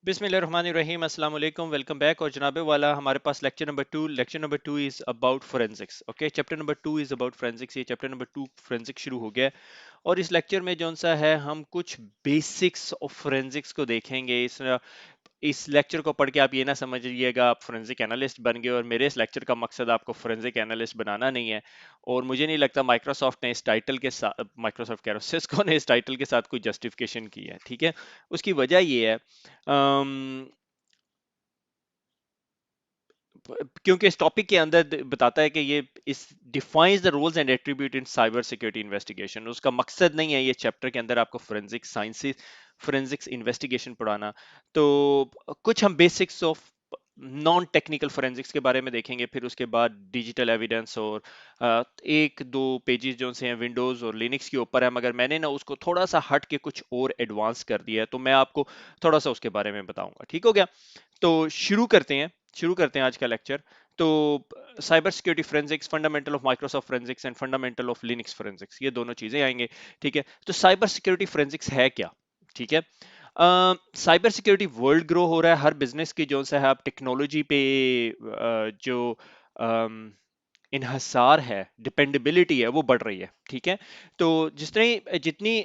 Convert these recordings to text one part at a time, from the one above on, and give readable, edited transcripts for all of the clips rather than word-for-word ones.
बिस्मिल्लाहिर्रहमानिर्रहीम अस्सलाम वालेकुम वेलकम बैक और जनाबे वाला हमारे पास lecture number 2 is about forensics. Okay, chapter number 2 is about forensics. ये चैप्टर नंबर 2 फोरेंसिक्स शुरू हो गया है और इस लेक्चर में जौन सा है हम कुछ बेसिक्स ऑफ फोरेंसिक्स को देखेंगे। इस लेक्चर को पढ़ के आप ये ना समझिएगा आप फोरेंसिक एनालिस्ट बन गए, और मेरे इस लेक्चर का मकसद आपको फोरेंसिक एनालिस्ट बनाना नहीं है। और मुझे नहीं लगता माइक्रोसॉफ्ट ने इस टाइटल के साथ, माइक्रोसॉफ्ट कह रहा हूँ, सिस्को ने इस टाइटल के साथ कोई जस्टिफिकेशन की है। ठीक है, उसकी वजह ये है क्योंकि इस टॉपिक के अंदर बताता है कि ये इस defines the roles and attribute in cyber security investigation. उसका मकसद नहीं है ये चैप्टर के अंदर आपको फोरेंसिक साइंसेस, फोरेंसिक्स इन्वेस्टिगेशन पढ़ाना। तो कुछ हम basics of non technical forensics के बारे में देखेंगे, फिर उसके बाद डिजिटल एविडेंस और एक दो पेजेस जो से हैं विंडोज और लिनक्स के ऊपर है, मगर मैंने ना उसको थोड़ा सा हट के कुछ और एडवांस कर दिया है, तो मैं आपको थोड़ा सा उसके बारे में बताऊंगा। ठीक हो गया? तो शुरू करते हैं आज का लेक्चर। तो cyber security forensics, fundamental of Microsoft forensics and fundamental of Linux forensics, ये दोनों चीजें आएंगे। ठीक है, तो साइबर सिक्योरिटी फोरेंसिक्स है क्या? ठीक है, साइबर सिक्योरिटी वर्ल्ड ग्रो हो रहा है, हर बिजनेस की जो सा है आप टेक्नोलॉजी पे जो इन्हसार है, डिपेंडेबिलिटी है, वो बढ़ रही है। ठीक है, तो जितनी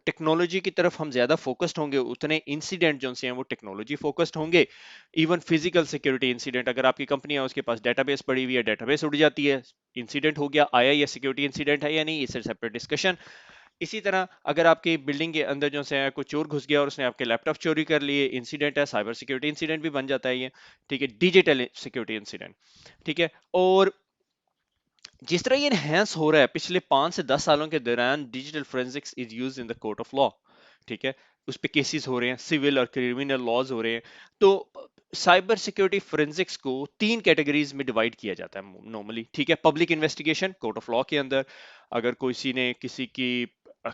टेक्नोलॉजी की तरफ हम ज्यादा फोकस्ड होंगे, उतने इंसिडेंट जो से हैं वो टेक्नोलॉजी फोकस्ड होंगे। इवन फिजिकल सिक्योरिटी इंसिडेंट, अगर आपकी कंपनी है उसके पास डेटाबेस पड़ी हुई है, डेटाबेस उड़ जाती है, इंसिडेंट हो गया, आया ये सिक्योरिटी इंसिडेंट है या नहीं, इसे सेपरेट डिस्कशन। इसी तरह अगर आपकी बिल्डिंग के अंदर जो से कोई चोर घुस गया और उसने आपके लैपटॉप चोरी कर लिए, इंसिडेंट है, साइबर सिक्योरिटी इंसिडेंट भी बन जाता है ये। ठीक है, डिजिटल सिक्योरिटी इंसिडेंट। ठीक है, और जिस तरह ये इनहेंस हो रहा है पिछले 5 से 10 सालों के दौरान, digital forensics is use in the court of law. ठीक है, उस पे केसेस हो रहे हैं, सिविल और क्रिमिनल लॉज हो रहे हैं। तो साइबर सिक्योरिटी फोरेंसिक्स को 3 कैटेगरीज में डिवाइड किया जाता है नॉर्मली। ठीक है, public investigation court of law के अंदर, अगर किसी ने किसी की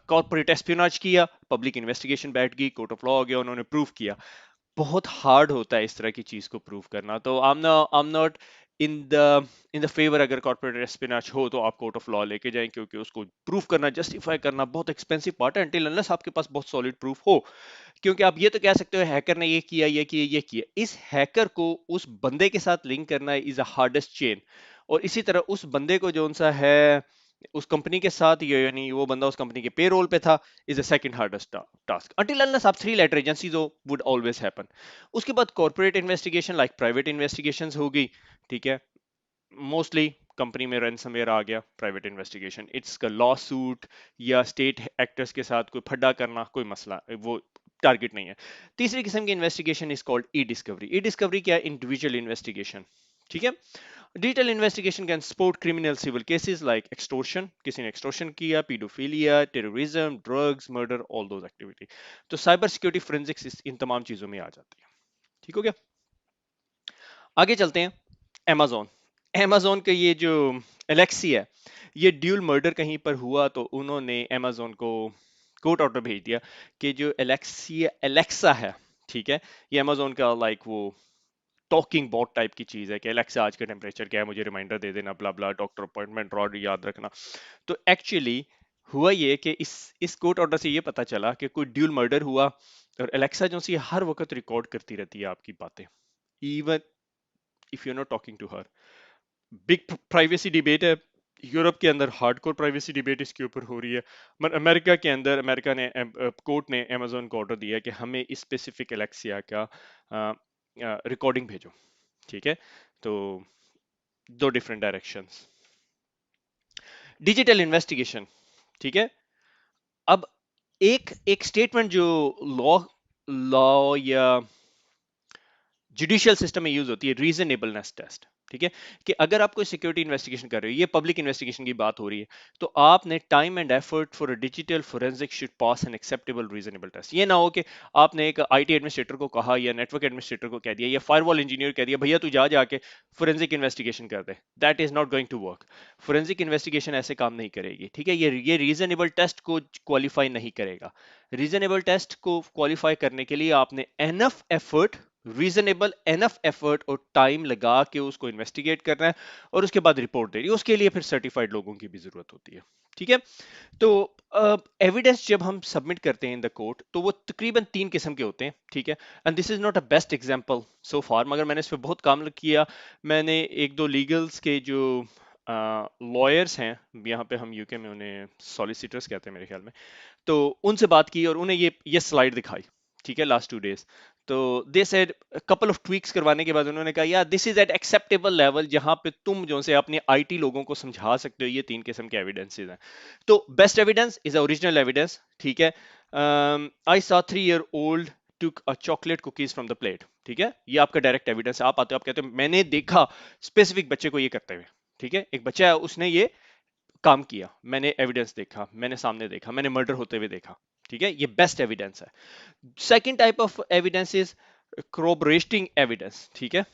कॉर्पोरेट एस्पियोनाज किया, पब्लिक इन्वेस्टिगेशन बैठ गई, कोर्ट ऑफ लॉ हो गया, उन्होंने प्रूव किया। बहुत हार्ड होता है इस तरह की चीज को प्रूव करना, तो आई am not in the favour. अगर कॉर्पोरेट एस्पिनाच हो तो आप कोर्ट ऑफ लॉ लेके जाएं, क्योंकि उसको प्रूफ करना, जस्टिफाई करना बहुत एक्सपेंसिव पार्ट है, until unless आपके पास बहुत सॉलिड प्रूफ हो। क्योंकि आप ये तो कह सकते हो हैकर ने ये किया, ये किया, ये किया, इस हैकर को उस बंदे के साथ लिंक करना इज अ हार्डेस्ट चेन। और इसी तरह उस बंदे को जो सा है उस कंपनी के साथ, ये यानी वो बंदा उस कंपनी के पेरोल पे था, is a second hardest task. Until unless आप 3 लेटर एजेंसीज हो, वुड ऑलवेज हैपन। उसके बाद corporate investigation like private investigations होगी। ठीक है, मोस्टली कंपनी में रैनसमवेयर आ गया, प्राइवेट इन्वेस्टिगेशन, इट्स का लॉ सूट या स्टेट एक्टर्स के साथ कोई फड्डा करना, कोई मसला वो टारगेट नहीं है। तीसरी किस्म की investigation is called e discovery. E discovery क्या है? Individual investigation. ठीक है, digital investigation can support criminal civil cases like extortion, किसी ने एक्सटोर्शन किया, paedophilia, terrorism, drugs, murder, all those activity. तो साइबर सिक्योरिटी फोरेंसिक्स इन तमाम चीजों में आ जाती है। ठीक हो गया? आगे चलते हैं। amazon amazon के ये जो एलेक्सी है, ये ड्यूल मर्डर कहीं पर हुआ तो उन्होंने amazon को कोर्ट ऑर्डर भेज दिया कि जो एलेक्सी एलेक्सा है, ठीक है, ये amazon का लाइक वो टॉकिंग बॉट टाइप की चीज है कि एलेक्सा आज का टेम्परेचर क्या है, मुझे रिमाइंडर दे देना, ब्ला ब्ला, डॉक्टर अपॉइंटमेंट रॉड याद रखना। तो एक्चुअली हुआ ये कि इस कोर्ट ऑर्डर से ये पता चला कि कोई ड्यूल मर्डर हुआ, और एलेक्सा जो सी हर वक्त रिकॉर्ड करती रहती है आपकी बातें, even if you not talking to her. Big privacy debate है, यूरोप के अंदर हार्डकोर प्राइवेसी डिबेट इसके ऊपर हो रही है। मगर अमेरिका के अंदर, अमेरिका ने कोर्ट ने अमेजोन को ऑर्डर दिया कि हमें इस स्पेसिफिक एलेक्सिया का रिकॉर्डिंग भेजो। ठीक है, तो दो डिफरेंट डायरेक्शंस। Digital investigation. ठीक है, अब एक एक स्टेटमेंट जो लॉ लॉ या जुडिशियल सिस्टम में यूज होती है, रीजनेबलनेस टेस्ट। ठीक है, कि अगर आप कोई सिक्योरिटी इन्वेस्टिगेशन कर रहे हो, ये पब्लिक इन्वेस्टिगेशन की बात हो रही है, तो आपने time and effort for a digital forensic should pass an acceptable reasonable test. ये ना हो कि आपने एक आईटी एडमिनिस्ट्रेटर को कहा या नेटवर्क एडमिनिस्ट्रेटर को कह दिया या फायरवॉल इंजीनियर कह दिया, भैया तू जा जाके फोरेंसिक इन्वेस्टिगेशन कर दे, that is not going to work. Forensic investigation ऐसे काम नहीं करेगी। ठीक है, ये रीजनेबल टेस्ट को क्वालिफाई नहीं करेगा। रीजनेबल टेस्ट को क्वालिफाई करने के लिए आपने enough effort reasonable enough effort और टाइम लगा के उसको इन्वेस्टिगेट करना है और उसके बाद रिपोर्ट देनी है। उसके लिए फिर सर्टिफाइड लोगों की भी जरूरत होती है। ठीक है, तो एविडेंस जब हम सबमिट करते हैं इन द कोर्ट तो वो तकरीबन 3 किस्म के होते हैं। ठीक है, and this is not a best example so far, मगर मैंने इस पर बहुत काम किया। मैंने एक दो लीगल्स के जो लॉयर्स हैं, यहाँ पे हम यूके में उन्हें सॉलिसिटर्स कहते हैं मेरे ख्याल में, तो उनसे बात की और उन्हें ये स्लाइड दिखाई। ठीक है, लास्ट 2 डेज, तो they said couple of tweaks करवाने के बाद उन्होंने कहा यार this is at acceptable level, जहां पे तुम जो से अपने आईटी लोगों को समझा सकते हो। ये 3 किस्म के एविडेंसेस हैं। तो best evidence is original evidence. ठीक है, I saw 3 year old took a chocolate cookies from the plate। ठीक है, ये आपका डायरेक्ट एविडेंस है। आप आते हो, आप कहते हो मैंने देखा स्पेसिफिक बच्चे को ये करते हुए। ठीक है, एक बच्चा है उसने ये काम किया, मैंने एविडेंस देखा, मैंने सामने देखा, मैंने मर्डर होते हुए देखा। ठीक है, ये बेस्ट एविडेंस है। Second type of evidence is corroborating evidence. ठीक है,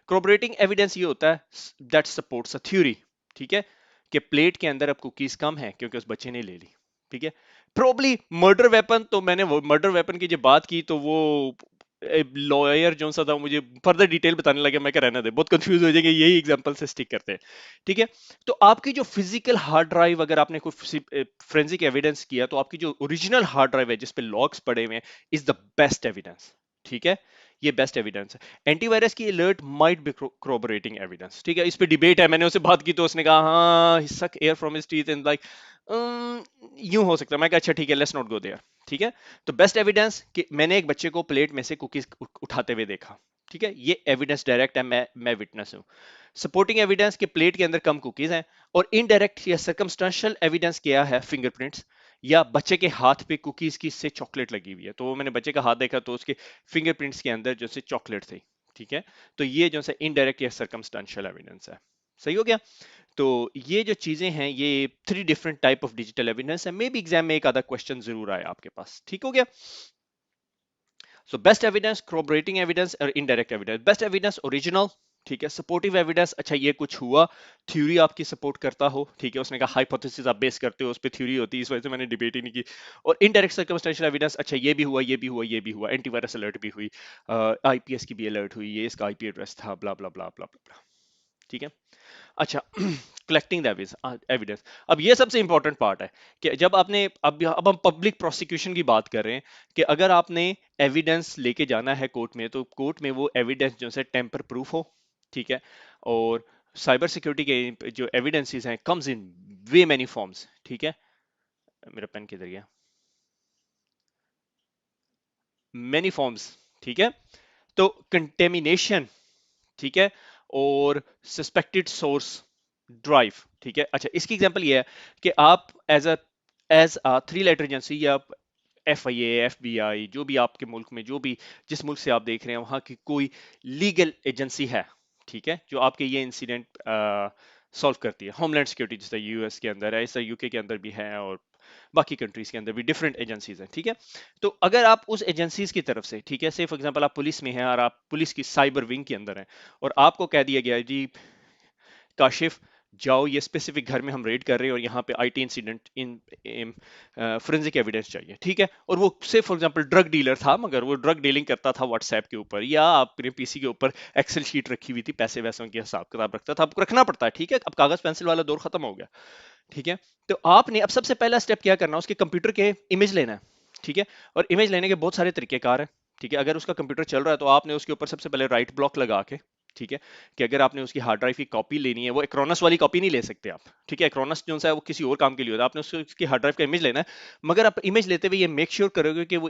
corroborating एविडेंस ये होता है दैट सपोर्ट्स अ थ्योरी। ठीक है, कि प्लेट के अंदर अब कुकीज कम है क्योंकि उस बच्चे ने ले ली। ठीक है, प्रोबली मर्डर वेपन, तो मैंने वो मर्डर वेपन की जब बात की तो वो लॉयर जो सा था मुझे फर्दर डिटेल बताने लगे। मैं क्या रहना दे, बहुत कंफ्यूज हो जाएंगे, यही एग्जांपल से स्टिक करते हैं। ठीक है, तो आपकी जो फिजिकल हार्ड ड्राइव, अगर आपने कोई फोरेंसिक एविडेंस किया तो आपकी जो ओरिजिनल हार्ड ड्राइव है जिस पे लॉग्स पड़े हुए हैं इज द बेस्ट एविडेंस। ठीक है, ये बेस्ट एविडेंस है। एंटीवायरस की alert might be corroborating evidence. ठीक है, इस पे डिबेट है, मैंने उससे बात की तो उसने कहा हाँ सक air from his teeth and like यूं हो सकता है। मैं कहा अच्छा ठीक है, लेट्स नॉट गो देयर। ठीक है, तो बेस्ट एविडेंस कि मैंने एक बच्चे को प्लेट में से कुकीज उठाते हुए देखा। ठीक है, ये एविडेंस डायरेक्ट है, मैं विटनेस हूं। सपोर्टिंग एविडेंस के प्लेट के अंदर कम कुकीज हैं। और इनडायरेक्ट या सर्कमस्टेंशियल एविडेंस क्या है, फिंगरप्रिंट्स या बच्चे के हाथ पे कुकीज की से चॉकलेट लगी हुई है, तो मैंने बच्चे का हाथ देखा तो उसके फिंगरप्रिंट्स के अंदर जो से चॉकलेट थी। ठीक है, तो ये जो से इनडायरेक्ट या सर्कमस्टेंशियल एविडेंस है। सही हो गया। तो ये जो चीजें हैं ये 3 different type of digital evidence है। मे बी एग्जाम में एक आधा क्वेश्चन जरूर आए आपके पास। ठीक हो गया। So best evidence, corroborating evidence और indirect evidence. Best evidence original. ठीक है, सपोर्टिव एविडेंस, अच्छा ये कुछ हुआ, थ्योरी आपकी सपोर्ट करता हो। ठीक है, उसने कहा हाइपोथेसिस आप बेस करते हो, उस पर थ्योरी होती है, इस वजह से मैंने डिबेट ही नहीं की। और इनडायरेक्ट सर्कमस्टेंशियल एविडेंस, अच्छा ये भी हुआ, ये भी हुआ, ये भी हुआ, एंटीवायरस अलर्ट भी हुई, आईपीएस की भी अलर्ट हुई, ये इसका आईपी एड्रेस था, ब्ला ब्ला ब्ला ब्ला ब्ला। ठीक है, अच्छा कलेक्टिंग द एविडेंस। अब ये सबसे इंपॉर्टेंट पार्ट है कि जब आपने अब हम पब्लिक प्रोसिक्यूशन की बात कर रहे हैं कि अगर आपने एविडेंस लेके जाना है कोर्ट में तो कोर्ट में वो एविडेंस जो है टेम्पर प्रूफ हो। ठीक है, और साइबर सिक्योरिटी के जो एविडेंसेस हैं comes in way many forms. ठीक है, मेरा पेन किधर गया, मैनी फॉर्म्स। ठीक है, तो कंटेमिनेशन, ठीक है, और सस्पेक्टेड सोर्स ड्राइव। ठीक है, अच्छा इसकी एग्जांपल ये है कि आप एज अ 3 लेटर एजेंसी या FIA FBI जो भी आपके मुल्क में, जो भी जिस मुल्क से आप देख रहे हैं वहां की कोई लीगल एजेंसी है। ठीक है, जो आपके ये इंसिडेंट सॉल्व करती है। होमलैंड सिक्योरिटी जैसे यूएस के अंदर है, ऐसा यूके के अंदर भी है, और बाकी कंट्रीज के अंदर भी डिफरेंट एजेंसीज हैं। ठीक है, तो अगर आप उस एजेंसीज की तरफ से, ठीक है, से फॉर एग्जांपल आप पुलिस में हैं और आप पुलिस की साइबर विंग के अंदर हैं और आपको कह दिया गया है जी काशिफ जाओ ये स्पेसिफिक घर में हम रेड कर रहे हैं और यहाँ पे IT incident in forensic evidence चाहिए। ठीक है, और वो से फॉर एग्जांपल ड्रग डीलर था मगर वो ड्रग डीलिंग करता था व्हाट्सएप के ऊपर या अपने पीसी के ऊपर एक्सेल शीट रखी हुई थी, पैसे वैसों के हिसाब किताब रखता था। आपको रखना पड़ता है। ठीक है, अब कागज पेंसिल वाला दौर खत्म हो गया। ठीक है, तो आपने अब सबसे पहला स्टेप क्या करना है, उसके कंप्यूटर के इमेज लेना है। ठीक है, और इमेज लेने के बहुत सारे तरीकेकार हैं। ठीक है, अगर उसका कंप्यूटर चल रहा है तो आपने उसके ऊपर सबसे पहले राइट ब्लॉक लगा के, ठीक है, कि अगर आपने उसकी हार्ड ड्राइव की कॉपी लेनी है, वो एक्रोनस वाली कॉपी नहीं ले सकते आप। ठीक है, एक्रोनस जो है वो किसी और काम के लिए होता है, आपने उसकी हार्ड ड्राइव का इमेज लेना है। मगर आप इमेज लेते हुए ये मेक श्योर करोगे कि वो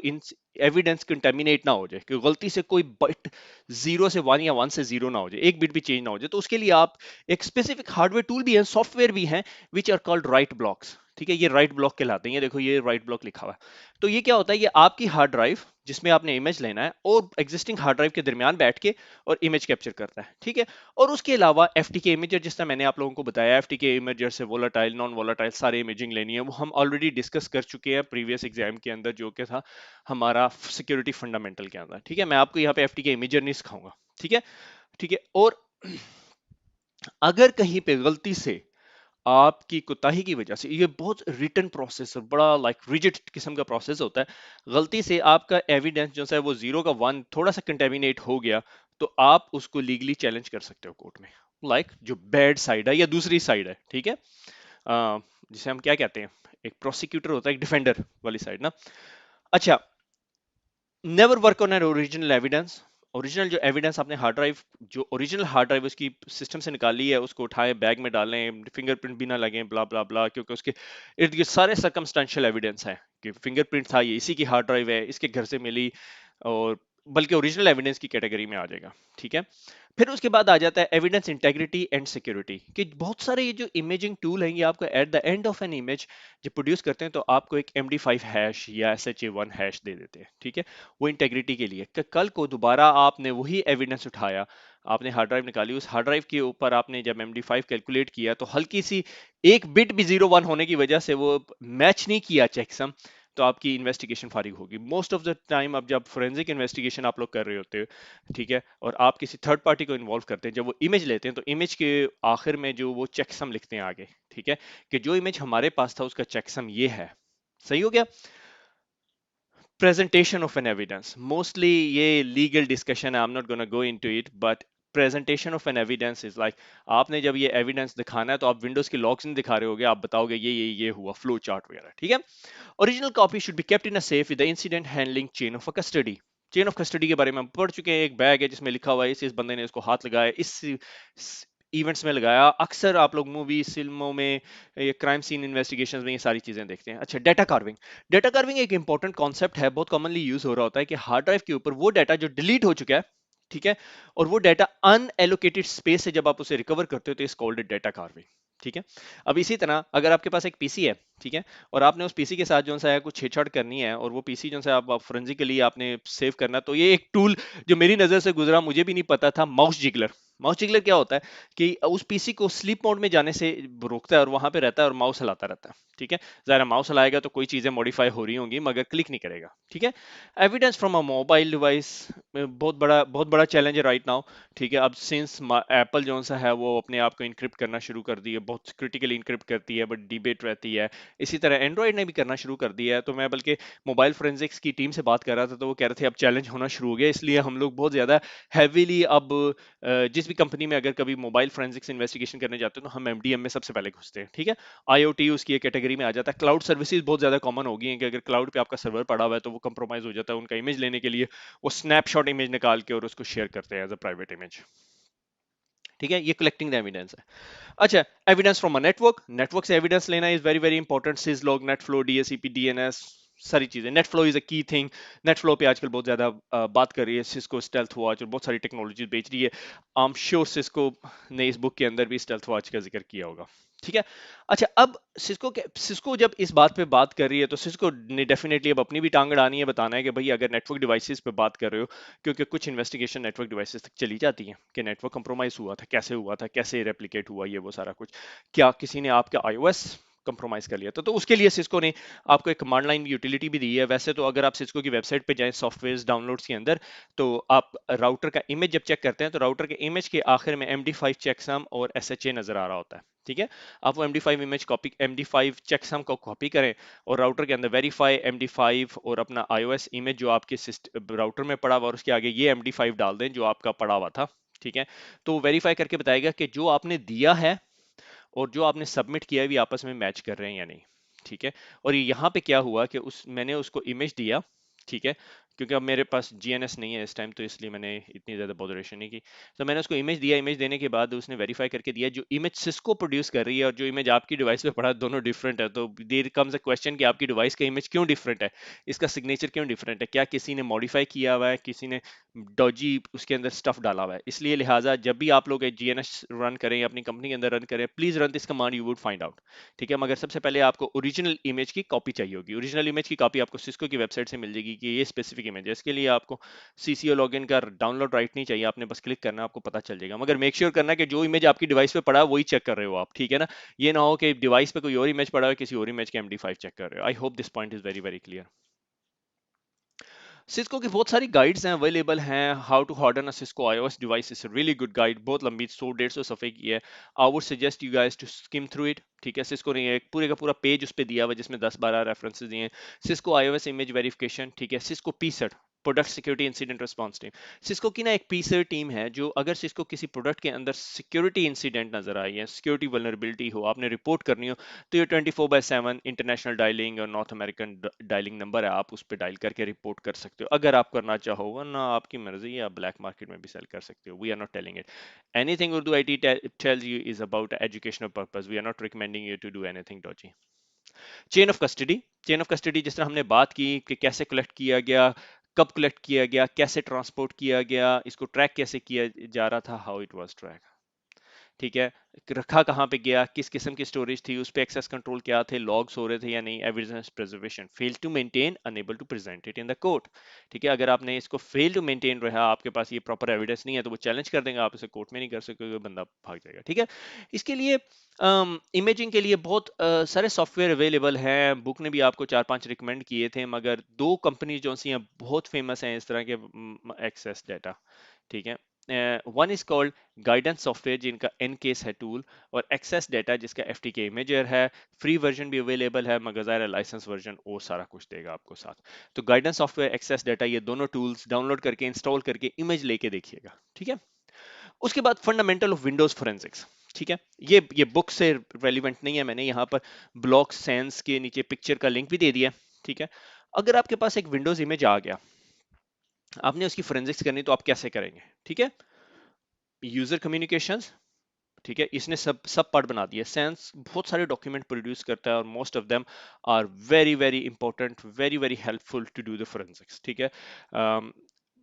एविडेंस कंटेमिनेट ना हो जाए, कि गलती से कोई बिट 0 से 1 या 1 से 0 ना हो जाए, एक बिट भी चेंज ना हो जाए। तो उसके लिए आप एक स्पेसिफिक हार्डवेयर टूल भी है, सॉफ्टवेयर भी है, which are called write blocks. ठीक है, ये राइट ब्लॉक कहलाते हैं। ये देखो ये राइट ब्लॉक लिखा हुआ है। तो ये क्या होता है, ये आपकी हार्ड ड्राइव जिसमें आपने इमेज लेना है और एग्जिस्टिंग हार्ड ड्राइव के दरमियान बैठ के और इमेज कैप्चर करता है। ठीक है, और उसके अलावा एफटीके इमेजर, जिस तरह मैंने आप लोगों को बताया, एफटीके इमेजर से वोलाटाइल नॉन वोलाटाइल सारे इमेजिंग लेनी है, वो हम ऑलरेडी डिस्कस कर चुके हैं प्रीवियस एग्जाम के अंदर, जो कि था हमारा सिक्योरिटी फंडामेंटल के अंदर। ठीक है, मैं आपको यहाँ पे एफटीके इमेजर नहीं सिखाऊंगा। ठीक है, ठीक है, और अगर कहीं पे गलती से आपकी कोताही की वजह से, ये बहुत रिटर्न प्रोसेस और बड़ा लाइक रिजिड किस्म का प्रोसेस होता है, गलती से आपका एविडेंस जो है वो 0 का 1 थोड़ा सा कंटेमिनेट हो गया, तो आप उसको लीगली चैलेंज कर सकते हो कोर्ट में, लाइक जो बैड साइड है या दूसरी साइड है, ठीक है। जिसे हम क्या कहते हैं, एक प्रोसिक्यूटर होता है, एक डिफेंडर वाली साइड ना। अच्छा, never work on an original evidence. Original जो एविडेंस आपने हार्ड ड्राइव, जो ओरिजिनल हार्ड ड्राइव उसकी सिस्टम से निकाली है, उसको उठाएं, बैग में डालें, फिंगरप्रिंट भी ना लगे, ब्ला ब्ला ब्ला, क्योंकि उसके इर्द गिर्द सारे सर्कमस्टेंशियल एविडेंस हैं कि फिंगरप्रिंट था, ये इसी की हार्ड ड्राइव है, इसके घर से मिली, और बल्कि ओरिजिनल एविडेंस की कैटेगरी में आ जाएगा, ठीक है। फिर उसके बाद आ जाता है एविडेंस इंटेग्रिटी एंड सिक्योरिटी, कि बहुत सारे ये जो इमेजिंग टूल हैं, ये आपको at the end of an image जब प्रोड्यूस करते हैं, तो आपको एक MD5 हैश या SHA-1 हैश दे देते हैं, ठीक है। वो इंटेग्रिटी के लिए कि कल को दोबारा आपने वही एविडेंस उठाया, आपने हार्ड ड्राइव निकाली, उस हार्ड ड्राइव के ऊपर आपने जब MD5 कैलकुलेट किया, तो हल्की सी एक बिट भी 0 1 होने की वजह से वो मैच नहीं किया चेकसम, तो आपकी इन्वेस्टिगेशन फारिग होगी। मोस्ट ऑफ द टाइम अब जब फोरेंसिक इन्वेस्टिगेशन आप लोग कर रहे होते हो, ठीक है, और आप किसी थर्ड पार्टी को इन्वॉल्व करते हैं, जब वो इमेज लेते हैं, तो इमेज के आखिर में जो वो चेकसम लिखते हैं आगे, ठीक है, कि जो इमेज हमारे पास था उसका चेकसम ये है, सही हो गया। Presentation of an evidence, mostly ये लीगल डिस्कशन है, आई am not gonna go into it, but presentation of an evidence is like, आपने जब ये एविडेंस दिखाना है, तो आप विंडोज के लॉग्स नहीं दिखा रहे होगे, आप बताओगे ये हुआ, फ्लो चार्ट वगैरह, ठीक है। Original copy should be kept in a safe with the incident handling chain of a custody. Chain of custody के बारे में हम पढ़ चुके हैं, एक बैग है जिसमें लिखा हुआ है इस बंदे ने इसको हाथ लगाया, इस इवेंट्स में लगाया। अक्सर आप लोग मूवी फिल्मों में, ये क्राइम सीन इन्वेस्टिगेशन में ये सारी चीजें देखते हैं। अच्छा, डेटा कार्विंग, डेटा कार्विंग एक इंपॉर्टेंट कॉन्सेप्ट है, बहुत कॉमनली यूज हो रहा होता है कि हार्ड ड्राइव के ऊपर वो डाटा जो डिलीट हो चुका है, ठीक है, और वो डाटा अनएलोकेटेड स्पेस से जब आप उसे रिकवर करते हो, तो इस कॉल्ड डेटा कार्विंग, ठीक है। अब इसी तरह अगर आपके पास एक पीसी है, ठीक है, और आपने उस पीसी के साथ जो है कुछ छेड़छाड़ करनी है, और वो पीसी जो है आप फोरेंसिकली आपने सेव करना, तो ये एक टूल जो मेरी नजर से गुजरा, मुझे भी नहीं पता था, माउस जिगलर। माउस जिगलर क्या होता है कि उस पीसी को स्लीप मोड में जाने से रोकता है, और वहां पे रहता है और माउस हिलाता रहता है, ठीक है। ज़रा माउस हिलाएगा तो कोई चीजें मॉडिफाई हो रही होंगी, मगर क्लिक नहीं करेगा, ठीक है। Evidence from a mobile device, बहुत बड़ा चैलेंज है राइट नाउ, ठीक है। अब सिंस एप्पल जो सा है वो अपने आप को इनक्रिप्ट करना शुरू कर दी है, बहुत क्रिटिकली इनक्रिप्ट करती है, बट डिबेट रहती है। इसी तरह एंड्रॉइड ने भी करना शुरू कर दिया है, तो मैं बल्कि मोबाइल फोरेंसिक्स की टीम से बात कर रहा था, तो वो कह रहे थे अब चैलेंज होना शुरू हो गया, इसलिए हम लोग बहुत ज्यादा हैवीली अब जिस भी कंपनी में अगर कभी मोबाइल फोरेंसिक्स इन्वेस्टिगेशन करने जाते हैं, तो हम MDM में सबसे पहले घुसते हैं, ठीक है। IoT उसकी एक कैटेगरी में आ जाता है। क्लाउड सर्विसेज बहुत ज्यादा कॉमन हो गई हैं कि अगर क्लाउड पे आपका सर्वर पड़ा हुआ है, तो वो कंप्रोमाइज हो जाता है, उनका इमेज लेने के लिए वो स्नैपशॉट इमेज निकाल के और उसको शेयर करते हैं एज अ प्राइवेट इमेज, ठीक है। ये कलेक्टिंग द एविडेंस है। अच्छा, evidence from a network, network से एविडेंस लेना is very very important. Syslog, netflow, DHCP, DNS, सारी चीजें। NetFlow is a key thing. NetFlow पे आजकल बहुत ज्यादा बात कर रही है सिस्को स्टेल्थ वॉच, और बहुत सारी टेक्नोलॉजी बेच रही है। आई एम श्योर सिस्को ने इस बुक के अंदर भी स्टेल्थ वॉच का जिक्र किया होगा, ठीक है। अच्छा, अब सिस्को जब इस बात पे बात कर रही है, तो सिस्को ने डेफिनेटली अब अपनी भी टांग अड़ानी है, बताना है कि भाई अगर नेटवर्क डिवाइसेस पे बात कर रहे हो, क्योंकि कुछ इन्वेस्टिगेशन नेटवर्क डिवाइसेस तक चली जाती है कि नेटवर्क कंप्रोमाइज हुआ था, कैसे रेप्लिकेट हुआ, ये वो सारा कुछ, क्या किसी ने आपका iOS कंप्रोमाइज कर लिया था। तो उसके लिए सिस्को ने आपको एक कमांड लाइन यूटिलिटी भी दी है। वैसे तो अगर आप सिस्को की वेबसाइट पे जाएं सॉफ्टवेयर डाउनलोड्स के अंदर, तो आप राउटर का इमेज जब चेक करते हैं, तो राउटर के इमेज के आखिर में MD5 चेकसम और SHA नजर आ रहा होता है, ठीक है। आप वो MD5 चेकसम को कॉपी करें, और राउटर के अंदर वेरीफाई MD5 और अपना iOS इमेज जो आपके राउटर में पड़ा हुआ, और उसके आगे ये MD5 डाल दें जो आपका पड़ा हुआ था, ठीक है। तो वेरीफाई करके बताएगा कि जो आपने दिया है और जो आपने सबमिट किया है भी आपस में मैच कर रहे हैं या नहीं, ठीक है। और यहाँ पे क्या हुआ कि मैंने उसको इमेज दिया, ठीक है, क्योंकि अब मेरे पास GNS नहीं है इस टाइम, तो इसलिए मैंने इतनी ज़्यादा बॉदरेशन नहीं की। तो मैंने उसको इमेज दिया, इमेज देने के बाद उसने वेरीफाई करके दिया जो इमेज सिस्को प्रोड्यूस कर रही है और जो इमेज आपकी डिवाइस पे पड़ा है, दोनों डिफरेंट है। तो देयर कम्स अ क्वेश्चन कि आपकी डिवाइस का इमेज क्यों डिफरेंट है, इसका सिग्नेचर क्यों डिफरेंट है, क्या किसी ने मॉडिफाई किया हुआ है, किसी ने डॉजी उसके अंदर स्टफ डाला हुआ है। इसलिए लिहाजा जब भी आप लोग GNS रन करें या अपनी कंपनी के अंदर रन करें, please run this command, you would find out, ठीक है। मगर सबसे पहले आपको ओरिजिनल इमेज की कॉपी चाहिए होगी। ओरिजिनल इमेज की कॉपी आपको सिस्को की वेबसाइट से मिल जाएगी कि ये स्पेसिफिक इमेज है। इसके लिए आपको CCO लॉगिन का डाउनलोड राइट नहीं चाहिए, आपने बस क्लिक करना, आपको पता चल जाएगा। मगर मेक श्योर करना कि जो इमेज आपकी डिवाइस पे पड़ा है वही चेक कर रहे हो आप, ठीक है ना। ये ना हो कि डिवाइस पे कोई और इमेज पड़ा है, किसी और इमेज के MD5 चेक कर रहे हो। I hope this point is very very clear. Cisco की बहुत सारी गाइड्स हैं अवेलेबल हैं, how to harden a Cisco iOS device is really good guide, बहुत लंबी 100-150 सफ़े की है। I would suggest you guys to skim through it. ठीक है, सिस्को ने एक पूरे का पूरा पेज उस पे दिया हुआ है जिसमें 10-12 रेफरेंसेस दिए हैं। सिस्को iOS इमेज वेरिफिकेशन, ठीक है, Cisco PSIRT product security incident response team. Cisco की ना एक पीसेट टीम है जो अगर सिस्को किसी प्रोडक्ट के अंदर सिक्योरिटी इंसिडेंट नजर आई है, सिक्योरिटी वल्नरेबिलिटी हो, आपने रिपोर्ट करनी हो, तो ये 24/7 इंटरनेशनल डायलिंग और नॉर्थ अमेरिकन डायलिंग नंबर है, आप उस पर डायल करके रिपोर्ट कर सकते हो अगर आप करना चाहो, वरना आपकी मर्जी है, आप ब्लैक मार्केट में भी सेल कर सकते हो। We are not telling it, anything Urdu IT tells you is about educational purpose, we are not recommending you to do anything dodgy। Chain of custody, chain of custody जिस तरह हमने बात की कि कैसे कलेक्ट किया गया, कब कलेक्ट किया गया, कैसे ट्रांसपोर्ट किया गया, इसको ट्रैक कैसे किया जा रहा था, हाउ इट वाज ट्रैक। ठीक है, रखा कहाँ पे गया, किस किस्म की स्टोरेज थी, उस पे एक्सेस कंट्रोल क्या थे, लॉग्स हो रहे थे या नहीं, evidence preservation, fail to maintain, unable to present it in the court. ठीक है, अगर आपने इसको फेल टू मेंटेन रहा, आपके पास ये प्रॉपर एविडेंस नहीं है, तो वो चैलेंज कर देंगे, आप इसे कोर्ट में नहीं कर सकते, बंदा भाग जाएगा। ठीक है, इसके लिए इमेजिंग के लिए बहुत सारे सॉफ्टवेयर अवेलेबल हैं, बुक ने भी आपको 4-5 रिकमेंड किए थे, मगर दो कंपनी जो सी हैं बहुत फेमस हैं इस तरह के एक्सेस डाटा। ठीक है, one is called guidance software जिनका एनकेस है टूल, और एक्सेस डेटा जिसका FTK इमेजर है। फ्री वर्जन भी अवेलेबल है, मगर ज़ाहिर लाइसेंस वर्जन वो सारा कुछ देगा आपको साथ। तो गाइडेंस सॉफ्टवेयर, एक्सेस डेटा, ये दोनों टूल्स डाउनलोड करके इंस्टॉल करके इमेज लेके देखिएगा। ठीक है, उसके बाद फंडामेंटल ऑफ विंडोज फोरेंसिक्स। ठीक है, ये बुक से रेलिवेंट नहीं है, मैंने यहाँ पर ब्लॉक सेंस के नीचे पिक्चर का लिंक भी दे दिया। ठीक है, अगर आपके पास एक विंडोज इमेज आ गया, आपने उसकी फोरेंसिक्स करनी, तो आप कैसे करेंगे? ठीक है, यूजर कम्युनिकेशंस, ठीक है, इसने सब सब पार्ट बना दिया। सेंस बहुत सारे डॉक्यूमेंट प्रोड्यूस करता है और most of them are very very important, very very helpful to do the forensics. ठीक है,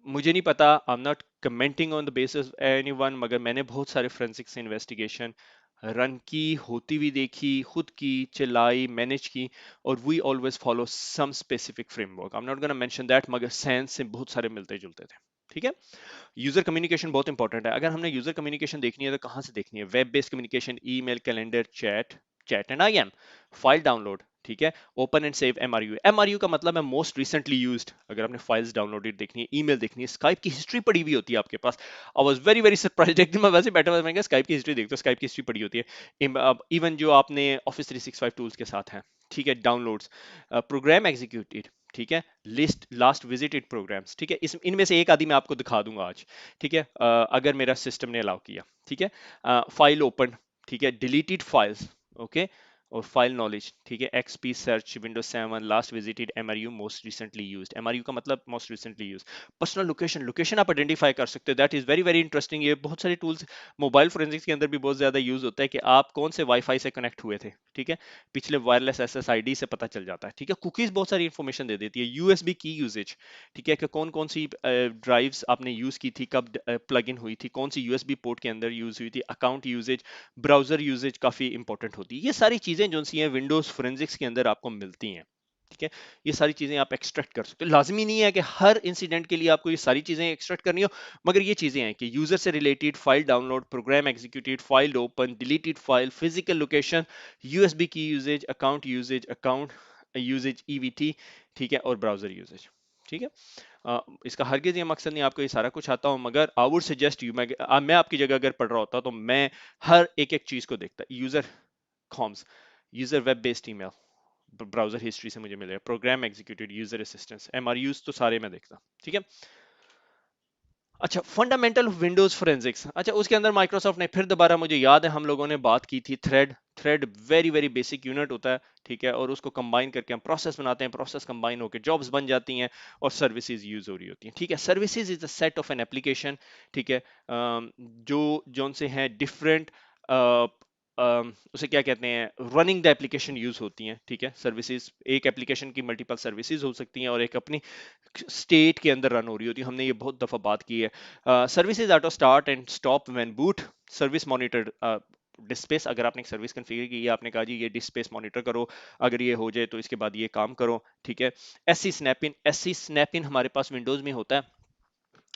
मुझे नहीं पता, I am not commenting on the basis anyone, मगर मैंने बहुत सारे फोरेंसिक्स इन्वेस्टिगेशन रन की, होती हुई देखी, खुद की, चलाई, मैनेज की, और we always follow some specific framework. I am not gonna mention that, मगर सेंस से बहुत सारे मिलते जुलते थे। ठीक है, यूजर कम्युनिकेशन बहुत इंपॉर्टेंट है। अगर हमने यूजर कम्युनिकेशन देखनी है, तो कहां से देखनी है? Web based communication, email, calendar, chat, chat and IM, file download. ठीक है, open and save MRU। MRU का मतलब है मोस्ट रिसेंटली यूज्ड। अगर आपने फाइल्स डाउनलोडेड देखनी है, ईमेल देखनी है, स्काइप की हिस्ट्री पड़ी हुई होती है आपके पास। I was very very surprised, एक दिन मैं वैसे बैठा हुआ था, मैंने कहा स्काइप की हिस्ट्री देखते हो, स्काइप की हिस्ट्री पड़ी होती है। इवन जो आपने ऑफिस 365 टूल्स के साथ है। ठीक है, डाउनलोड्स, प्रोग्राम एग्जीक्यूटेड, ठीक है, लिस्ट लास्ट विजिटेड प्रोग्राम्स। ठीक है, इस इनमें से एक आदि मैं आपको दिखा दूंगा आज। ठीक है, अगर मेरा सिस्टम ने अलाउ किया। ठीक है, फाइल ओपन, ठीक है, डिलीटेड फाइल्स, ओके, और फाइल नॉलेज। ठीक है, XP search, Windows 7, last visited, MRU, most recently used. MRU का मतलब most recently used. Personal location, location आप आइडेंटिफाई कर सकते हो, that is very very interesting. ये बहुत सारे टूल्स मोबाइल फोरेंसिक्स के अंदर भी बहुत ज्यादा यूज होता है कि आप कौन से वाईफाई से कनेक्ट हुए थे। ठीक है, पिछले वायरलेस SSID से पता चल जाता है। ठीक है, कुकीज बहुत सारी इंफॉर्मेशन दे देती है। USB की यूजेज, ठीक है, कि कौन कौन सी ड्राइव्स आपने यूज की थी, कब प्लग इन हुई थी, कौन सी USB पोर्ट के अंदर यूज हुई थी, अकाउंट यूजेज, ब्राउजर यूजेज काफी इंपॉर्टेंट होती है। ये सारी चीजें जो सी हैं विंडोज फोरेंसिक्स के अंदर आपको मिलती हैं। ठीक है, ये सारी चीजें आप एक्सट्रैक्ट कर सकते हो। लाजमी नहीं है कि हर इंसिडेंट के लिए आपको ये सारी चीजें एक्सट्रैक्ट करनी हो, मगर ये चीजें हैं कि यूजर से related, file download, program executed, file open, deleted file, physical location, USB की यूजेज, अकाउंट यूजेज, EVT, ठीक है, और ब्राउजर यूजेज। ठीक है, इसका हरगिज ये मकसद नहीं आपको ये सारा कुछ आता हो, मगर आई वुड सजेस्ट यू, मैं आपकी जगह अगर पढ़ रहा होता तो मैं हर एक एक चीज को देखता। User comms, user web based email, browser history से मुझे मिलेगा, program executed, user assistance, MRUs तो सारे मैं देखता। ठीक है, अच्छा, फंडामेंटल ऑफ विंडोज फोरेंसिक्स। अच्छा, उसके अंदर माइक्रोसॉफ्ट ने फिर दोबारा, मुझे याद है हम लोगों ने बात की थी, thread. Thread very very basic unit होता है। ठीक है, और उसको कंबाइन करके हम प्रोसेस बनाते हैं, प्रोसेस कंबाइन होकर जॉब्स बन जाती हैं और सर्विसेज यूज हो रही होती हैं। ठीक है, services is a set of an application. ठीक है, जो जोन से हैं डिफरेंट, उसे क्या कहते हैं, रनिंग द एप्लीकेशन यूज होती हैं। ठीक है, सर्विसेज, एक एप्लीकेशन की मल्टीपल सर्विसेज हो सकती हैं और एक अपनी स्टेट के अंदर रन हो रही होती है। हमने ये बहुत दफा बात की है। Services auto start and stop when boot, service monitor, डिस्पेस, अगर आपने एक सर्विस कॉन्फ़िगर की है, आपने कहा जी ये डिस्पेस मॉनिटर करो, अगर ये हो जाए तो इसके बाद ये काम करो। ठीक है, SC स्नैप इन, SC स्नैप इन हमारे पास विंडोज में होता है।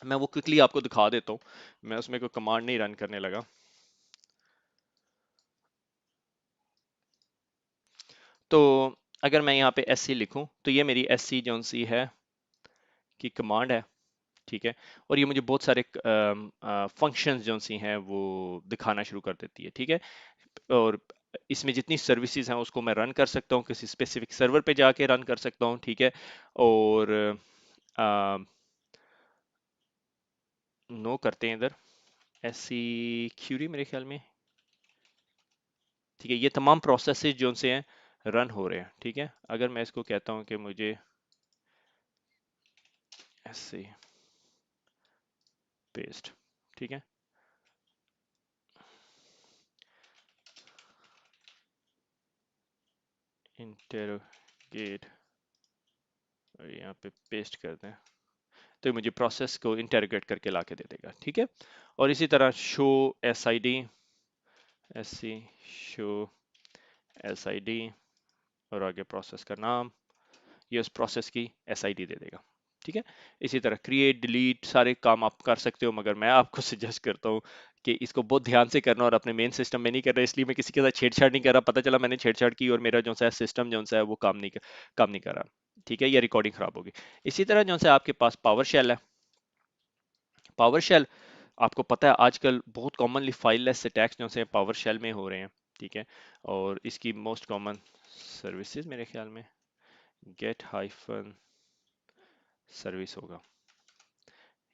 मैं वो क्विकली आपको दिखा देता हूँ, मैं उसमें कोई कमांड नहीं रन करने लगा। तो अगर मैं यहाँ पे SC लिखूं, तो ये मेरी SC जोन सी है की कमांड है, ठीक है। और ये मुझे बहुत सारे फंक्शंस जो सी हैं वो दिखाना शुरू कर देती है, ठीक है। और इसमें जितनी सर्विसेज हैं उसको मैं रन कर सकता हूँ, किसी स्पेसिफिक सर्वर पे जाके रन कर सकता हूँ, ठीक है। और नो करते हैं इधर ऐसी क्यूरी मेरे ख्याल में, ठीक है। ये तमाम प्रोसेसेस जो से हैं रन हो रहे हैं, ठीक है। अगर मैं इसको कहता हूँ कि मुझे ऐसे पेस्ट, ठीक है। इंटरोगेट, और यहाँ पे पेस्ट कर दें तो ये मुझे प्रोसेस को इंटरोगेट करके ला के दे देगा, ठीक है। और इसी तरह show S I D, S C show S I D, और आगे प्रोसेस का नाम, ये उस प्रोसेस की एसआईडी दे देगा, ठीक है। इसी तरह क्रिएट डिलीट सारे काम आप कर सकते हो, मगर मैं आपको सजेस्ट करता हूँ कि इसको बहुत ध्यान से करना, और अपने मेन सिस्टम में नहीं कर रहा, इसलिए मैं किसी के साथ छेड़छाड़ नहीं कर रहा। पता चला मैंने छेड़छाड़ की और मेरा जो सा सिस्टम जो सा है वो काम नहीं कर रहा, ठीक है, या रिकॉर्डिंग खराब होगी। इसी तरह जो सा आपके पास पावर शेल है। पावर शेल आपको पता है आजकल बहुत कॉमनली फाइललेस अटैक्स जो से पावर शेल में हो रहे हैं, ठीक है। और इसकी मोस्ट कॉमन सर्विसेज मेरे ख्याल में गेट हाइफन सर्विस होगा।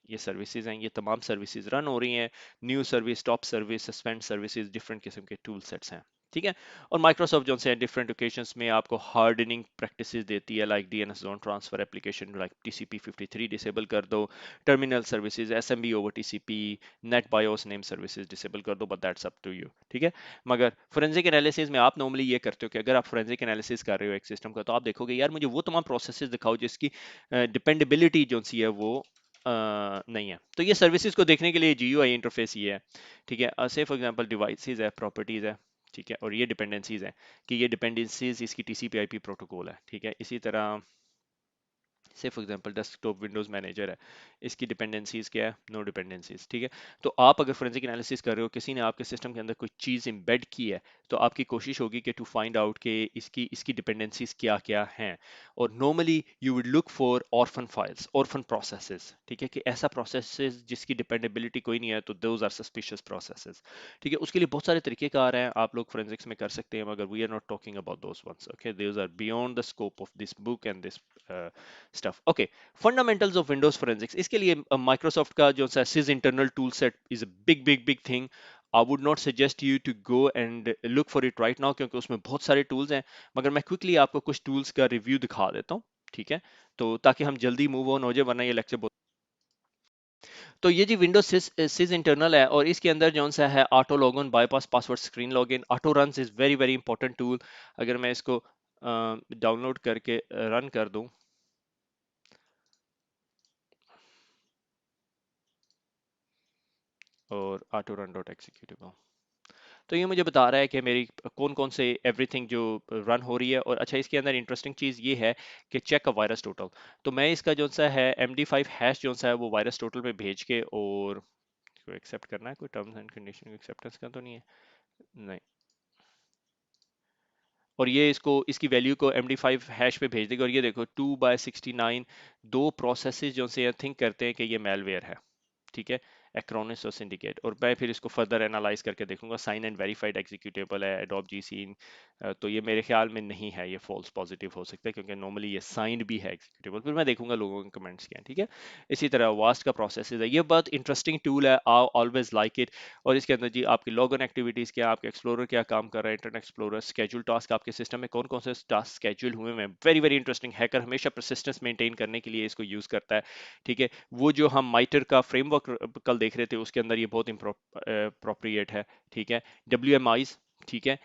ये सर्विसेज हैं, ये तमाम सर्विसेज रन हो रही हैं। New service, top service, suspend services, different किस्म के टूल सेट्स हैं, ठीक है। और माइक्रोसॉफ्ट जो है डिफरेंट ओकेशंस में आपको हार्डनिंग प्रैक्टिसेस देती है, like DNS zone transfer application like TCP 53 disable कर दो, terminal services SMB over TCP, NetBIOS name services disable कर दो, but that's up to you, ठीक है। मगर फोरेंसिक एनालिसिस में आप नॉर्मली ये करते हो कि अगर आप फोरेंसिक एनालिसिस कर रहे हो एक सिस्टम का, तो आप देखोगे यार मुझे वो तमाम प्रोसेसेस दिखाओ जिसकी डिपेंडेबिलिटी जो सी है वो नहीं है। तो ये सर्विसेज को देखने के लिए जीयूआई इंटरफेस ये है, ठीक है। से फॉर एग्जांपल डिवाइसेस है, प्रॉपर्टीज है, ठीक है। और ये डिपेंडेंसीज है कि ये डिपेंडेंसीज इसकी टीसीपी आईपी प्रोटोकॉल है, ठीक है। इसी तरह से for example desktop Windows manager है, इसकी डिपेंडेंसीज क्या है, नो डिपेंडेंसीज, ठीक है। तो आप अगर फोरेंसिक एनालिसिस कर रहे हो, किसी ने आपके सिस्टम के अंदर कोई चीज इंबेड की है, तो आपकी कोशिश होगी कि टू फाइंड आउट कि इसकी इसकी डिपेंडेंसीज क्या क्या हैं। और normally you would look for orphan files, orphan processes, ठीक है, कि ऐसा प्रोसेसेस जिसकी डिपेंडेबिलिटी कोई नहीं है, तो दोज आर सस्पिशियस प्रोसेसेस, ठीक है। उसके लिए बहुत सारे तरीकेकार हैं, आप लोग फोरेंसिक्स में कर सकते हैं, मगर we are not talking about those ones, okay. Those are beyond the scope of this book and this stuff. Okay, fundamentals of Windows forensics. इसके लिए Microsoft का जो सा sys internal tool set is a big thing. I would not suggest you to go and look for it right now क्योंकि उसमें बहुत सारे tools हैं, मगर मैं quickly आपको कुछ tools का review दिखा देता हूँ, ठीक है। तो ताकि हम जल्दी मूव ऑन हो जाए, वरना ये लेक्चर बहुत। तो ये जी विंडोज सिस इंटरनल है, और इसके अंदर जो सा है auto login, bypass password, screen login, auto run is very very important tool. अगर मैं इसको डाउनलोड करके रन कर दूं, और ऑटो रन डॉट एक्सिक्यूटेबल, तो ये मुझे बता रहा है कि मेरी कौन कौन से एवरीथिंग जो रन हो रही है। और अच्छा, इसके अंदर इंटरेस्टिंग चीज़ ये है कि चेक अ वायरस टोटल। तो मैं इसका जो सा है MD5 हैश जो सा है वो वायरस टोटल पे भेज के, और एक्सेप्ट करना है, कोई टर्म्स एंड कंडीशन एक्सेप्टेंस का तो नहीं है, नहीं। और ये इसको इसकी वैल्यू को MD5 हैश पे भेज देगा, और ये देखो 2/69 दो प्रोसेसेस जो से थिंक करते हैं कि ये मेलवेयर है, ठीक है। एक्रोनिस और सिंडिकेट, और मैं फिर इसको फर्दर एनालाइज करके देखूंगा। साइन एंड वेरीफाइड एग्जीक्यूटेबल है एडोब जी सीन, तो ये मेरे ख्याल में नहीं है, ये फॉल्स पॉजिटिव हो सकता है क्योंकि नॉर्मली ये साइंड भी है एग्जीक्यूटेबल। फिर मैं देखूंगा लोगों के कमेंट्स क्या हैं, ठीक है। इसी तरह वास्ट का प्रोसेस है, ये बहुत इंटरेस्टिंग टूल है, आई ऑलवेज लाइक इट। और इसके अंदर जी आपकी लॉगिन एक्टिविटीज क्या, आपके एक्सप्लोरर क्या काम कर रहा है, इंटरनेट एक्सप्लोरर, स्केड्यूल टास्क, आपके सिस्टम में कौन कौन से टास्क स्केड्यूल हुए हैं, वेरी वेरी इंटरेस्टिंग। हैकर हमेशा परसिस्टेंस मेंटेन करने के लिए इसको यूज करता है, ठीक है। वो जो हम माइटर का फ्रेमवर्क कल देख रहे थे, उसके अंदर ये बहुत अप्रोप्रिएट है, ठीक है। WMIs, ठीक है,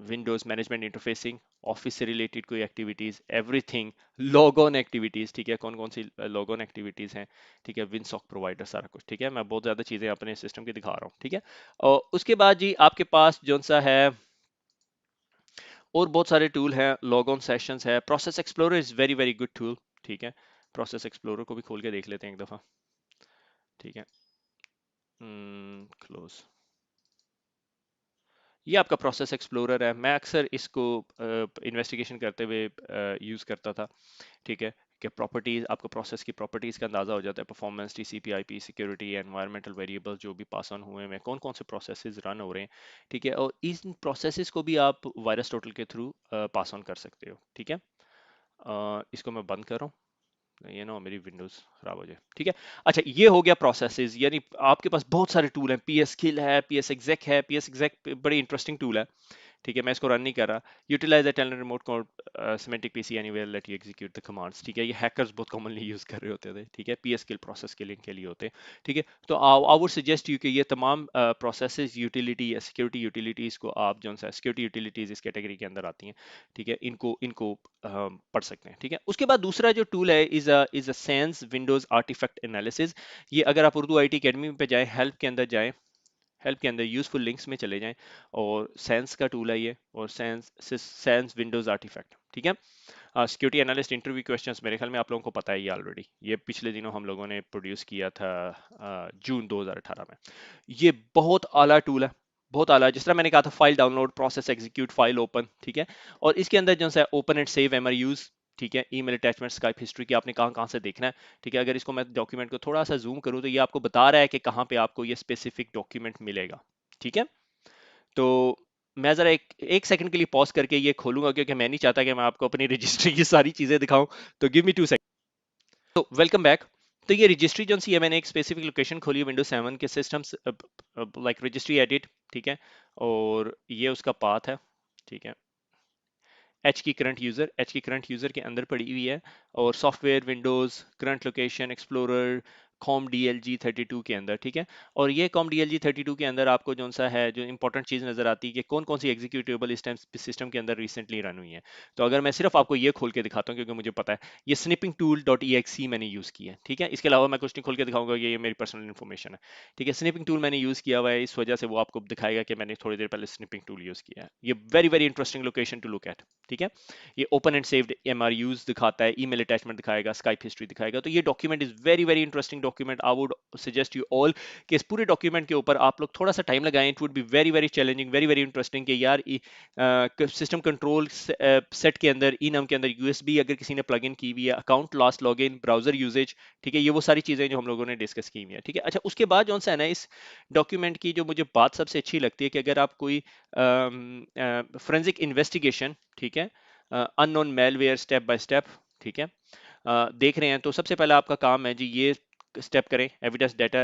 विंडोज मैनेजमेंट इंटरफेसिंग, ऑफिस से रिलेटेड कोई activities, everything, log on activities, ठीक है, कौन कौन सी लॉग ऑन एक्टिविटीज हैं, ठीक है, विनसॉक प्रोवाइडर, सारा कुछ, ठीक है। मैं बहुत ज्यादा चीजें अपने सिस्टम की दिखा रहा हूँ, ठीक है। और उसके बाद जी आपके पास जो सा है और बहुत सारे टूल हैं, लॉग ऑन सेशंस है, process explorer is very very good tool, ठीक है। प्रोसेस एक्सप्लोरर को भी खोल के देख लेते हैं एक दफा, ठीक है। क्लोज, ये आपका प्रोसेस एक्सप्लोरर है। मैं अक्सर इसको इन्वेस्टिगेशन करते हुए यूज़ करता था, ठीक है, कि प्रॉपर्टीज, आपको प्रोसेस की प्रॉपर्टीज का अंदाजा हो जाता है, performance, TCP, IP, security, environmental variable जो भी पास ऑन हुए हैं, कौन कौन से प्रोसेसेस रन हो रहे हैं, ठीक है, और इन प्रोसेसेस को भी आप वायरस टोटल के थ्रू पास ऑन कर सकते हो, ठीक है। इसको मैं बंद कर रहा हूँ, ये ना मेरी विंडोज खराब हो जाए, ठीक है। अच्छा, ये हो गया प्रोसेसेस, यानी आपके पास बहुत सारे टूल हैं, पी एस स्किल है, पी एस एग्जेक है, पी एस एग्जेक बड़ी इंटरेस्टिंग टूल है, ठीक है, मैं इसको रन नहीं कर रहा। Utilise the telnet remote code Symantec PC anywhere let you execute the commands, ठीक है, ये हैकर्स बहुत कॉमनली यूज कर रहे होते थे, ठीक है, पीएस स्किल प्रोसेस स्किलिंग के लिए होते हैं, ठीक है। तो आई वुड सजेस्ट यू कि ये तमाम प्रोसेसेस यूटिलिटी या सिक्योरिटी यूटिलिटीज को आप जो सा सिक्योरिटी यूटिलिटीज इस कैटेगरी के अंदर आती हैं, ठीक है, इनको इनको पढ़ सकते हैं, ठीक है। उसके बाद दूसरा जो टूल है is a sense Windows artefact analysis. ये अगर आप उर्दू आईटी अकेडमी पे जाएं, हेल्प के अंदर जाएं, हेल्प के अंदर यूजफुल लिंक्स में चले जाएं, और सेंस का टूल है ये, और सेंस विंडोज आर्टिफैक्ट, ठीक है। सिक्योरिटी एनालिस्ट इंटरव्यू क्वेश्चंस मेरे ख्याल में आप लोगों को पता है ये ऑलरेडी, ये पिछले दिनों हम लोगों ने प्रोड्यूस किया था जून 2018 में। ये बहुत आला टूल है, बहुत आला है। जिस तरह मैंने कहा था, file download, process execute, file open, ठीक है, और इसके अंदर जो है ओपन एंड सेव एमआरयूज, ठीक है, ईमेल अटैचमेंट, स्काइप हिस्ट्री की आपने कहाँ कहाँ से देखना है, ठीक है। अगर इसको मैं डॉक्यूमेंट को थोड़ा सा जूम करूँ तो ये आपको बता रहा है कि कहाँ पे आपको ये स्पेसिफिक डॉक्यूमेंट मिलेगा, ठीक है। तो मैं जरा एक सेकंड के लिए पॉज करके ये खोलूंगा, क्योंकि मैं नहीं चाहता कि मैं आपको अपनी रजिस्ट्री की सारी चीजें दिखाऊं। तो गिव मी 2 सेकंड। तो वेलकम बैक। तो ये रजिस्ट्री जो सी है, मैंने एक स्पेसिफिक लोकेशन खोली है विंडोज 7 के सिस्टम्स, लाइक रजिस्ट्री एडिट, ठीक है, और ये उसका पाथ है, ठीक है। एच की करंट यूजर के अंदर पड़ी हुई है, और software, Windows, current location, explorer, com D L G 32 के अंदर, ठीक है। और ये कॉम डी एल जी 32 के अंदर आपको जो सा है, जो इंपॉर्टेंट चीज नजर आती है कि कौन कौन सी एग्जीक्यूटेबल इस टाइम सिस्टम के अंदर रिसेंटली रन हुई है। तो अगर मैं सिर्फ आपको ये खोल के दिखाता हूँ, क्योंकि मुझे पता है ये snipping tool dot E x मैंने यूज किया है, ठीक है। इसके अलावा मैं कुछ नहीं खोल के दिखाऊंगा, ये मेरी पर्सनल इन्फॉर्मेशन है, ठीक है। स्निपिंग टूल मैंने यूज किया हुआ है, इस वजह से वो आपको दिखाएगा कि मैंने थोड़ी देर पहले स्निपिंग टूल यूज किया है। ये very very interesting location to look at, ठीक है। ये ओपन एंड सेव्ड एमआरयूज दिखाता है, ईमेल अटैचमेंट दिखाएगा, स्काइप हिस्ट्री दिखाएगा। तो ये document is very very interesting document. I would suggest you all कि इस पूरे डॉक्यूमेंट के ऊपर आप लोग थोड़ा सा टाइम लगाएं। It would be very very challenging, very very interesting कि यार सिस्टम कंट्रोल सेट के अंदर, ई नाम के अंदर यूएसबी अगर किसी ने प्लग इन की हुई है, account last log in, browser usage, ठीक है, ये वो सारी चीजें जो हम लोगों ने डिस्कस की हुई है, ठीक है। अच्छा, उसके बाद जो है ना, इस डॉक्यूमेंट की जो मुझे बात सबसे अच्छी लगती है कि अगर आप कोई फोरेंसिक इन्वेस्टिगेशन, ठीक है, unknown malware step by step, ठीक है, देख रहे हैं, तो सबसे पहला आपका काम है जी ये स्टेप करें, एविडेंस डाटा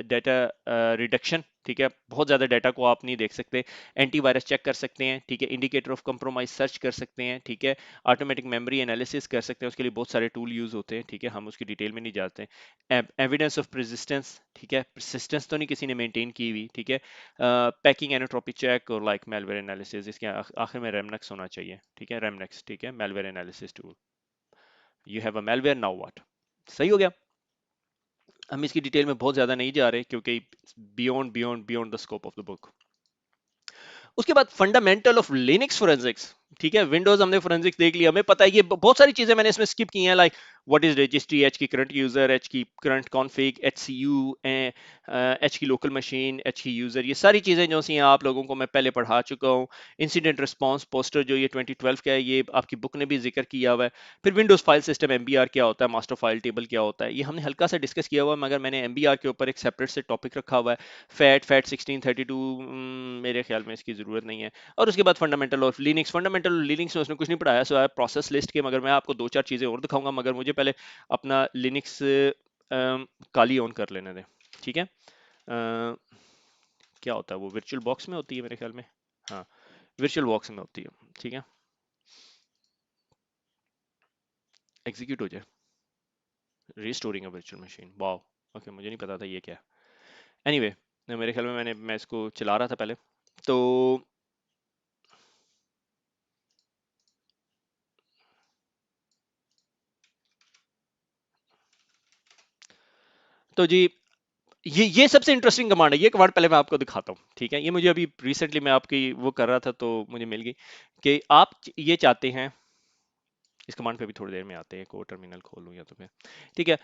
डाटा रिडक्शन, ठीक है। बहुत ज़्यादा डाटा को आप नहीं देख सकते, एंटीवायरस चेक कर सकते हैं, ठीक है, इंडिकेटर ऑफ कंप्रोमाइज सर्च कर सकते हैं, ठीक है, ऑटोमेटिक मेमोरी एनालिसिस कर सकते हैं, उसके लिए बहुत सारे टूल यूज होते हैं, ठीक है, हम उसकी डिटेल में नहीं जाते। एविडेंस ऑफ परसिस्टेंस, ठीक है, परसिस्टेंस तो नहीं किसी ने मेंटेन की हुई, ठीक है। पैकिंग एनोट्रोपी चेक और लाइक मेलवेयर एनालिसिस, इसके आखिर में रेमनेक्स होना चाहिए, ठीक है, रेमनेक्स, ठीक है, malware analysis tool. You have a malware, now what. सही हो गया। हम इसकी डिटेल में बहुत ज्यादा नहीं जा रहे, क्योंकि beyond beyond beyond the scope of the book. उसके बाद फंडामेंटल ऑफ लिनक्स फोरेंसिक्स, ठीक है। विंडोज हमने फोरेंसिक्स देख लिया, हमें पता है ये बहुत सारी चीजें मैंने इसमें स्किप की हैं, like what is registry, H key current user, H key current config, H C U, H key local machine, H key user, ये सारी चीजें जो सी आप लोगों को मैं पहले पढ़ा चुका हूँ। इंसिडेंट रिस्पांस पोस्टर जो ये 2012 का है, ये आपकी बुक ने भी जिक्र किया हुआ है। फिर विंडोज फाइल सिस्टम एमबीआर क्या होता है, मास्टर फाइल टेबल क्या होता है, ये हमने हल्का सा डिस्कस किया हुआ है, मगर मैंने एमबीआर के ऊपर एक सेपरेट से टॉपिक रखा हुआ है। फैट 1632 मेरे ख्याल में इसकी जरूरत नहीं है। और उसके बाद fundamental of Linux, fundamental Linux में उसने कुछ नहीं पढ़ाया, सो प्रोसेस लिस्ट के, मगर मैं आपको दो चार चीजें और दिखाऊंगा, मगर मुझे पहले अपना लिनक्स काली ऑन कर लेने दें, ठीक है। क्या होता है वो, वर्चुअल बॉक्स में होती है मेरे ख्याल में, हाँ, वर्चुअल बॉक्स में होती है, ठीक है। एग्जीक्यूट हो जाए, restoring a virtual machine, wow, okay, मुझे नहीं पता था ये क्या। एनीवे मेरे ख्याल में मैं इसको चला रहा था पहले, तो जी ये सबसे इंटरेस्टिंग कमांड है। ये कमांड पहले मैं आपको दिखाता हूँ, ठीक है। ये मुझे अभी रिसेंटली मैं आपकी वो कर रहा था तो मुझे मिल गई, कि आप ये चाहते हैं, इस कमांड पे भी थोड़ी देर में आते हैं, को टर्मिनल खोलूं या तो फिर, ठीक है।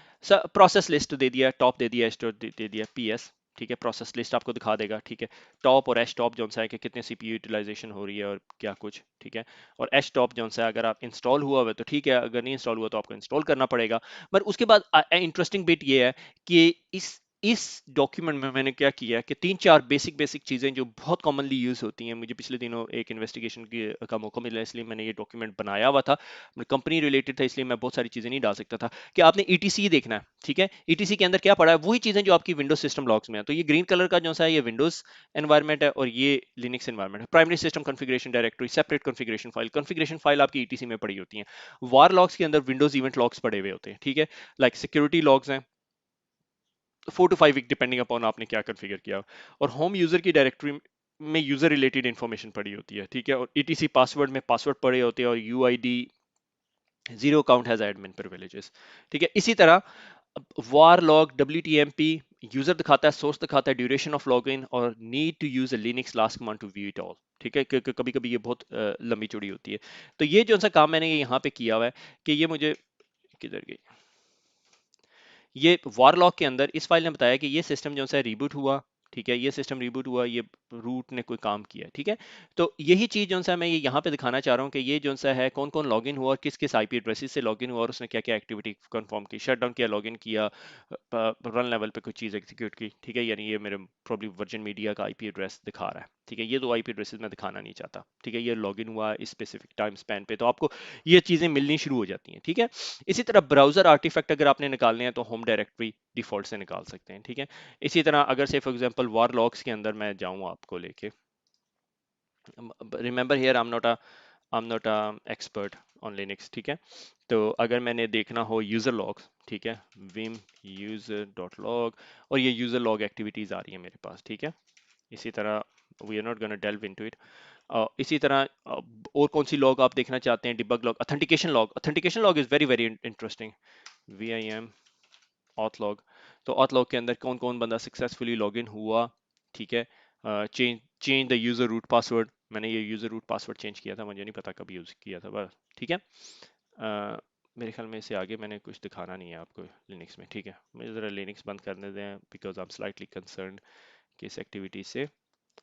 प्रोसेस लिस्ट दे दिया, टॉप दे दिया, स्टोर दे दिया, पीएस, ठीक है, प्रोसेस लिस्ट आपको दिखा देगा, ठीक है। टॉप और एच टॉप जो सा है कि कितने सीपीयू यूटिलाइजेशन हो रही है और क्या कुछ, ठीक है। और एच टॉप जो सा है अगर आप इंस्टॉल हुआ हुआ है तो ठीक है, अगर नहीं इंस्टॉल हुआ तो आपको इंस्टॉल करना पड़ेगा। पर उसके बाद इंटरेस्टिंग बिट ये है कि इस डॉक्यूमेंट में मैंने क्या किया कि तीन चार बेसिक बेसिक चीज़ें जो बहुत कॉमनली यूज़ होती हैं, मुझे पिछले दिनों एक इन्वेस्टिगेशन का मौका मिला, इसलिए मैंने ये डॉक्यूमेंट बनाया हुआ था, कंपनी रिलेटेड था, इसलिए मैं बहुत सारी चीज़ें नहीं डाल सकता था। कि आपने ईटीसी देखना है, ठीक है। ईटीसी के अंदर क्या पड़ा है, वही चीज़ें जो आपकी विंडोज सिस्टम लॉग्स में है। तो ये ग्रीन कलर का जो सा है ये विंडोज एनवायरनमेंट है और ये लिनक्स एनवायरनमेंट है। Primary system configuration directory, separate configuration file आपकी ईटीसी में पड़ी होती है। वार लॉग्स के अंदर विंडोज इवेंट लॉग्स पड़े हुए होते हैं, ठीक है। लाइक सिक्योरिटी लॉग्स हैं 4 to 5 वीक डिपेंडिंग अपॉन आपने क्या कॉन्फ़िगर किया। और होम यूजर की डायरेक्टरी में यूजर रिलेटेड इंफॉर्मेशन पड़ी होती है, ठीक है। और ईटीसी पासवर्ड में पासवर्ड पड़े होते हैं और UID zero count has admin privileges, ठीक है। इसी तरह वार लॉग डब्ल्यूटीएमपी यूजर दिखाता है, सोर्स दिखाता है, ड्यूरेशन ऑफ लॉगिन और need to use a Linux last command to view it all, ठीक है। कभी कभी ये बहुत लंबी चौड़ी होती है। तो ये जो सा काम मैंने यहाँ पे किया हुआ है कि ये मुझे किधर गई, ये वारलॉग के अंदर इस फाइल ने बताया कि ये सिस्टम जो है रिबूट हुआ, ठीक है। ये सिस्टम रिबूट हुआ, ये रूट ने कोई काम किया, ठीक है। तो यही चीज जो है मैं ये यहाँ पे दिखाना चाह रहा हूँ कि ये जो सा है कौन कौन लॉगिन हुआ और किस किस आईपी एड्रेसेस से लॉगिन हुआ और उसने क्या क्या एक्टिविटी कंफर्म की, शट डाउन किया, लॉगिन किया, रन लेवल पे कोई चीज एग्जीक्यूट की, ठीक है। यानी ये मेरे प्रॉब्ली वर्जन मीडिया का आईपी एड्रेस दिखा रहा है, ठीक है। ये दो आईपी एड्रेसेस मैं दिखाना नहीं चाहता, ठीक है। ये लॉगिन हुआ इस स्पेसिफिक टाइम स्पैन पे, तो आपको ये चीजें मिलनी शुरू हो जाती हैं, ठीक है। इसी तरह ब्राउजर आर्टिफैक्ट अगर आपने निकालने हैं तो होम डायरेक्टरी डिफॉल्ट से निकाल सकते हैं, ठीक है। इसी तरह अगर से फॉर एग्जांपल वार लॉग्स के अंदर मैं जाऊं आपको लेके, remember here I am not a expert on Linux, ठीक है। तो अगर मैंने देखना हो यूजर लॉग्स, ठीक है, विम यूजर डॉट लॉग, और ये यूजर लॉग एक्टिविटीज आ रही है मेरे पास, ठीक है। इसी तरह we are not gonna delve into it. इसी तरह और कौन सी लॉग आप देखना चाहते हैं, debug log, authentication log is very very interesting, we I am auth log. तो ऑथ लॉग के अंदर कौन कौन बंदा सक्सेसफुली लॉगिन हुआ, ठीक है। Change change the user root password, मैंने ये यूजर रूट पासवर्ड चेंज किया था, मुझे नहीं पता कब यूज किया था बस, ठीक है। मेरे ख्याल में इससे आगे मैंने कुछ दिखाना नहीं है आपको लिनक्स में, ठीक है। मुझे ज़रा लिनक्स बंद करने दें because I am slightly concern कि इस एक्टिविटी से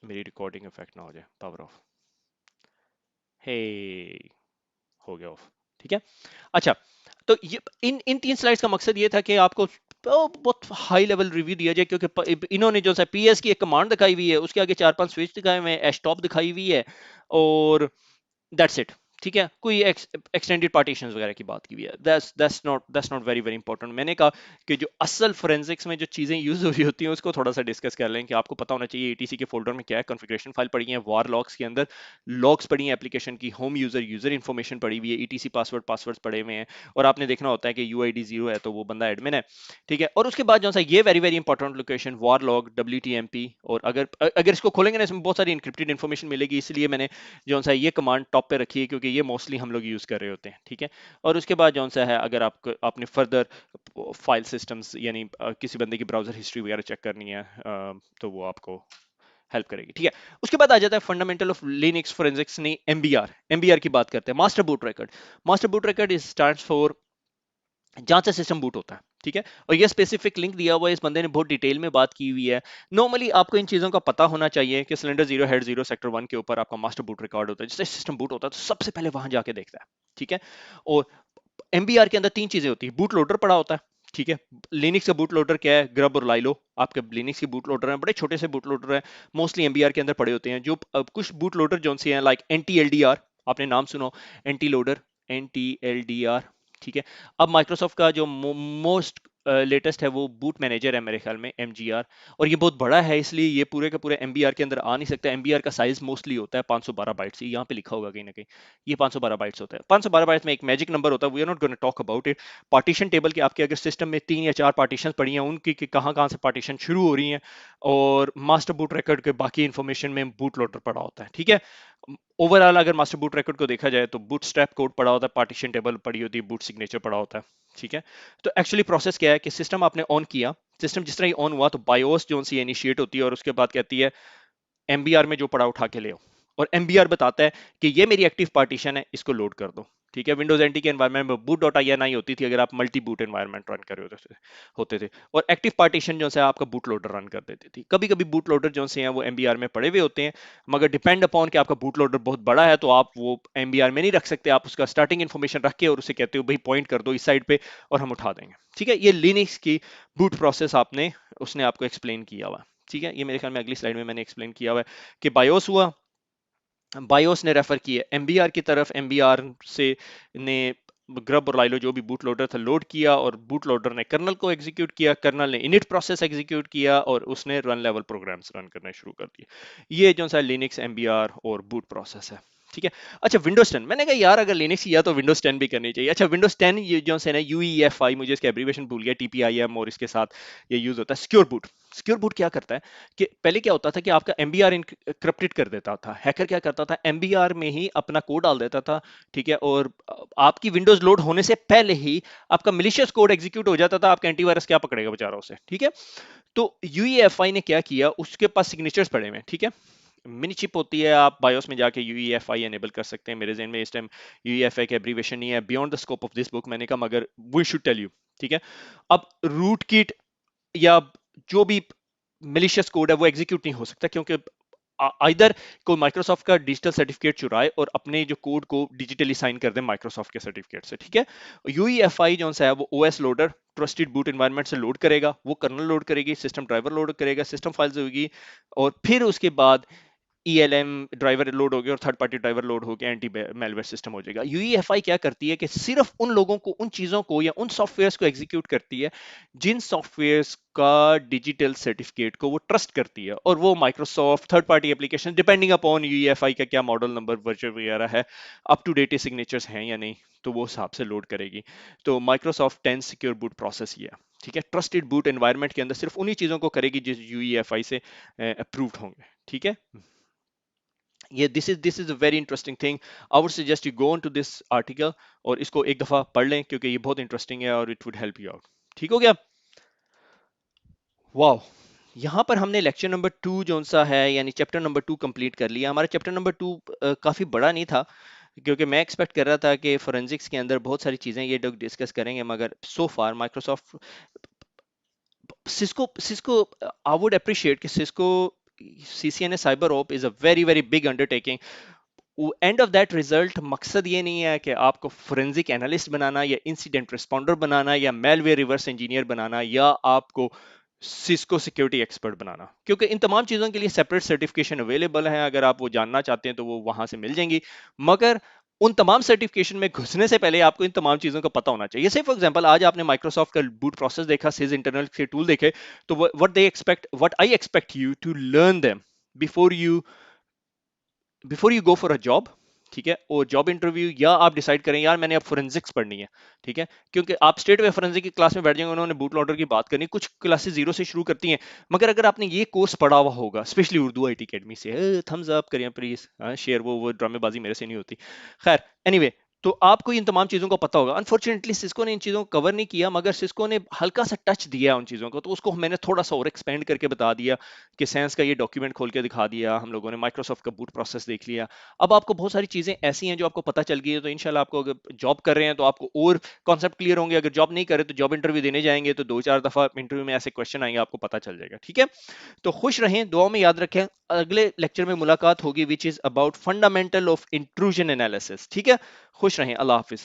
मेरी रिकॉर्डिंग इफेक्ट ना हो जाए। पावर ऑफ, हे, हो गया ऑफ, ठीक है। अच्छा, तो ये इन इन तीन स्लाइड्स का मकसद ये था कि आपको बहुत हाई लेवल रिव्यू दिया जाए, क्योंकि इन्होंने जो सा पीएस की एक कमांड दिखाई हुई है, उसके आगे 4 5 स्विच दिखाए हुए हैं, एच टॉप दिखाई हुई है और दैट्स इट, ठीक है। कोई एक्सटेंडेड पार्टीशंस वगैरह की बात की हुई है, that's not very very important. मैंने कहा कि जो असल फोरेंसिक्स में जो चीजें यूज हो रही होती हैं उसको थोड़ा सा डिस्कस कर लें, कि आपको पता होना चाहिए एटीसी के फोल्डर में क्या है, कॉन्फ़िगरेशन फाइल पड़ी है, वार लॉग्स के अंदर लॉग्स पड़ी हैं एप्लीकेशन की, होम यूजर यूजर इन्फॉर्मेशन पड़ी हुई है, ईटीसी पासवर्ड्स पड़े हुए हैं, और आपने देखना होता है कि यूआईडी 0 है तो वो बंदा एडमिन है, ठीक है। और उसके बाद जो सा ये वेरी वेरी इंपॉर्टेंट लोकेशन वार लॉग डब्ल्यूटीएमपी, और अगर अगर इसको खोलेंगे ना इसमें बहुत सारी इंक्रिप्टेड इन्फॉर्मेशन मिलेगी, इसलिए मैंने जो सा ये कमांड टॉप पे रखी है क्योंकि ये मोस्टली हम लोग यूज कर रहे होते हैं, ठीक है। और उसके बाद जो सा है अगर आपको आपने फर्दर फाइल सिस्टम्स यानी किसी बंदे की ब्राउजर हिस्ट्री वगैरह चेक करनी है तो वो आपको हेल्प करेगी, ठीक है। उसके बाद आ जाता है फंडामेंटल ऑफ लिनक्स फोरेंसिक्स ने एमबीआर की बात करते हैं, master boot record. Master boot record is stands for जहां से सिस्टम बूट होता है, ठीक है। और ये स्पेसिफिक लिंक दिया हुआ है, इस बंदे ने बहुत डिटेल में बात की हुई है। नॉर्मली आपको इन चीजों का पता होना चाहिए कि सिलेंडर 0 हेड 0 सेक्टर 1 के ऊपर आपका मास्टर बूट रिकॉर्ड होता है, जिससे सिस्टम बूट होता है तो सबसे पहले वहां जाके देखता है, ठीक है। और एमबीआर के अंदर तीन चीजें होती है, बूट लोडर पड़ा होता है, ठीक है। लिनक्स का बूट लोडर क्या है, ग्रब और लाइलो, आपके लिनक्स की बूट लोडर हैं, बड़े छोटे से बूट लोडर हैं, मोस्टली एमबीआर के अंदर पड़े होते हैं। जो कुछ बूट लोडर जो से हैं लाइक एनटीएलडीआर, आपने नाम सुनो, एंटी लोडर, एनटीएलडीआर, ठीक है। अब माइक्रोसॉफ्ट का जो मोस्ट लेटेस्ट है वो बूट मैनेजर है मेरे ख्याल में, एमजीआर, और ये बहुत बड़ा है इसलिए ये पूरे का पूरे एमबीआर के अंदर आ नहीं सकता। एमबीआर का साइज मोस्टली होता है 512 बाइट्स, यहाँ पे लिखा होगा कहीं ना कहीं, ये 512 बाइट्स होता है। 512 बाइट्स में एक मैजिक नंबर होता है, we are not gonna talk about it. Partition table के आपके अगर सिस्टम में 3 या 4 पार्टीशन पड़ी हैं, उनकी कहाँ कहाँ से पार्टीशन शुरू हो रही हैं, और मास्टर बूट रिकॉर्ड के बाकी इंफॉर्मेशन में बूट लोडर पड़ा होता है, ठीक है। ओवरऑल अगर मास्टर बूट रिकॉर्ड को देखा जाए तो बूट स्ट्रैप कोड पड़ा होता है, पार्टीशन टेबल पड़ी होती है, बूट सिग्नेचर पड़ा होता है, ठीक है। तो एक्चुअली प्रोसेस क्या है कि सिस्टम आपने ऑन किया, सिस्टम जिस तरह ही ऑन हुआ तो बायोस जो सी इनिशिएट होती है और उसके बाद कहती है एमबीआर में जो पड़ा उठा के ले आओ, और एमबीआर बताता है कि ये मेरी एक्टिव पार्टीशन है, इसको लोड कर दो, ठीक है, विंडोज एनटी के एनवायरनमेंट में बूट डॉट आई होती थी अगर आप मल्टी बूट एनवायरनमेंट रन कर रहे होते थे। और एक्टिव पार्टीशन जो है आपका बूट लोडर रन कर देती थी। कभी कभी बूट लोडर जो है वो एमबीआर में पड़े हुए होते हैं, मगर डिपेंड अपॉन कि आपका बूट लोडर बहुत बड़ा है तो आप वो एमबीआर में नहीं रख सकते, आप उसका स्टार्टिंग इन्फॉर्मेशन रख के और उसे कहते हो भाई पॉइंट कर दो इस साइड पे और हम उठा देंगे। ठीक है, ये लिनक्स की बूट प्रोसेस आपने उसने आपको एक्सप्लेन किया हुआ। ठीक है, ये मेरे ख्याल में अगली स्लाइड में मैंने एक्सप्लेन किया हुआ है कि बायोस हुआ, बायोस ने रेफर किया एमबीआर की तरफ, एमबीआर से ने ग्रब और लाइलो जो भी बूट लोडर था लोड किया और बूट लोडर ने कर्नल को एग्जीक्यूट किया, कर्नल ने इनिट प्रोसेस एग्जीक्यूट किया और उसने रन लेवल प्रोग्राम्स रन करने शुरू कर दिए। ये जो सा लिनक्स एमबीआर और बूट प्रोसेस है। ठीक है, अच्छा विंडोज 10, मैंने कहा यार अगर लिनक्स किया तो विंडोज 10 भी करनी चाहिए। अच्छा विंडोज 10 ये जो है ना यूईएफआई, मुझे इसका एब्रीविएशन भूल गया, टीपीआईएम, और इसके साथ ये यूज होता है सिक्योर बूट। सिक्योर बूट क्या करता है कि पहले क्या होता था कि आपका एमबीआर इनक्रिप्टेड कर देता था, हैकर क्या करता था एमबीआर में ही अपना कोड डाल देता था। ठीक है, और आपकी विंडोज लोड होने से पहले ही आपका मिलिशियस कोड एग्जीक्यूट हो जाता था, आपका एंटीवायरस क्या पकड़ेगा बेचारा उसे। ठीक है, तो यूईएफआई ने क्या किया, उसके पास सिग्नेचर्स पड़े हुए हैं। ठीक है, मिनी चिप होती है, आप बायोस में जाके यूईएफआई एनेबल कर सकते हैं। मेरे ज़हन में इस टाइम यूईएफआई का एब्रीविएशन नहीं है, beyond the scope of this book मैंने कहा, मगर वी शुड टेल यू। ठीक है, अब रूट किट या जो भी मिलिशियस कोड है वो एग्जीक्यूट नहीं हो सकता, क्योंकि आइदर कोई माइक्रोसॉफ्ट का डिजिटल सर्टिफिकेट चुराए और अपने जो कोड को डिजिटली साइन कर दे माइक्रोसॉफ्ट के सर्टिफिकेट से। ठीक है, यूईएफआई जो है वो OS loader trusted boot environment से लोड करेगा, वो कर्नल लोड करेगी, सिस्टम ड्राइवर लोड करेगा, सिस्टम फाइल्स होगी, और फिर उसके बाद ईएलएम ड्राइवर लोड हो गया और थर्ड पार्टी ड्राइवर लोड हो गया, एंटी मेलवेयर सिस्टम हो जाएगा। यूईएफआई क्या करती है कि सिर्फ उन लोगों को, उन चीजों को या उन सॉफ्टवेयर्स को एग्जीक्यूट करती है जिन सॉफ्टवेयर्स का डिजिटल सर्टिफिकेट को वो ट्रस्ट करती है, और वो Microsoft third party application depending upon UEFI का क्या मॉडल नंबर वर्जन वगैरह है, अप टू डेट सिग्नेचर्स हैं या नहीं, तो वो हिसाब से लोड करेगी। तो माइक्रोसॉफ्ट 10 सिक्योर बूट प्रोसेस ये है। ठीक है, ट्रस्टेड बूट एनवायरनमेंट के अंदर सिर्फ उन्हीं चीजों को करेगी जिस यूईएफआई से अप्रूव्ड होंगे। ठीक है, ये this is a very interesting thing. I would suggest you go on to this article और इसको एक दफा पढ़ लें क्योंकि ये बहुत इंटरेस्टिंग है और it would help you out. ठीक हो गया, वाह। यहाँ पर हमने लेक्चर नंबर 2 जो सा है यानी चैप्टर नंबर 2 कंप्लीट कर लिया। हमारा चैप्टर नंबर 2 काफी बड़ा नहीं था, क्योंकि मैं एक्सपेक्ट कर रहा था कि फोरेंसिक्स के अंदर बहुत सारी चीजें ये लोग डिस्कस करेंगे, मगर so far Microsoft Cisco Cisco I would appreciate कि Cisco CCNA cyber op is a very very big undertaking. End of that result मकसद ये नहीं है कि आपको फोरेंसिक एनालिस्ट बनाना या इंसिडेंट रिस्पॉन्डर बनाना या मेलवेयर रिवर्स इंजीनियर बनाना या आपको सिस्को सिक्योरिटी एक्सपर्ट बनाना, क्योंकि इन तमाम चीज़ों के लिए सेपरेट सर्टिफिकेशन अवेलेबल है। अगर आप वो जानना चाहते हैं तो वो वहां से मिल जाएंगी, मगर उन तमाम सर्टिफिकेशन में घुसने से पहले आपको इन तमाम चीज़ों का पता होना चाहिए। जैसे फॉर एग्जांपल आज आपने माइक्रोसॉफ्ट का बूट प्रोसेस देखा, सिज इंटरनल के टूल देखे, तो what I expect you to learn them before you go for a job. ठीक है, और जॉब इंटरव्यू या आप डिसाइड करें यार मैंने अब फोरेंसिक्स पढ़नी है। ठीक है, क्योंकि आप स्टेट वे फोरेंसिक की क्लास में बैठ जाएंगे, उन्होंने बूट लोडर की बात करनी, कुछ क्लासेस जीरो से शुरू करती हैं, मगर अगर आपने ये कोर्स पढ़ा हुआ होगा स्पेशली उर्दू आईटी अकेडमी से, थम्स अप करिए प्लीज, शेयर, वो ड्रामेबाजी मेरे से नहीं होती। खैर एनीवे, तो आपको इन तमाम चीजों का पता होगा। अनफॉर्चुनेटली सिस्को ने इन चीजों को कवर नहीं किया, मगर सिस्को ने हल्का सा टच दिया उन चीजों को, तो उसको मैंने थोड़ा सा और एक्सपेंड करके बता दिया कि सेंस का ये डॉक्यूमेंट खोल के दिखा दिया हम लोगों ने, माइक्रोसॉफ्ट का बूट प्रोसेस देख लिया। अब आपको बहुत सारी चीजें ऐसी हैं जो आपको पता चल गई है, तो इंशाल्लाह आपको अगर जॉब कर रहे हैं तो आपको और कॉन्सेप्ट क्लियर होंगे। अगर जॉब नहीं करे तो जॉब इंटरव्यू देने जाएंगे तो 2-4 दफा इंटरव्यू में ऐसे क्वेश्चन आएंगे, आपको पता चल जाएगा। ठीक है, तो खुश रहें, दुआ में याद रखें। अगले लेक्चर में मुलाकात होगी which is about fundamental of intrusion analysis. ठीक है, खुश रहें, अल्लाह हाफिज।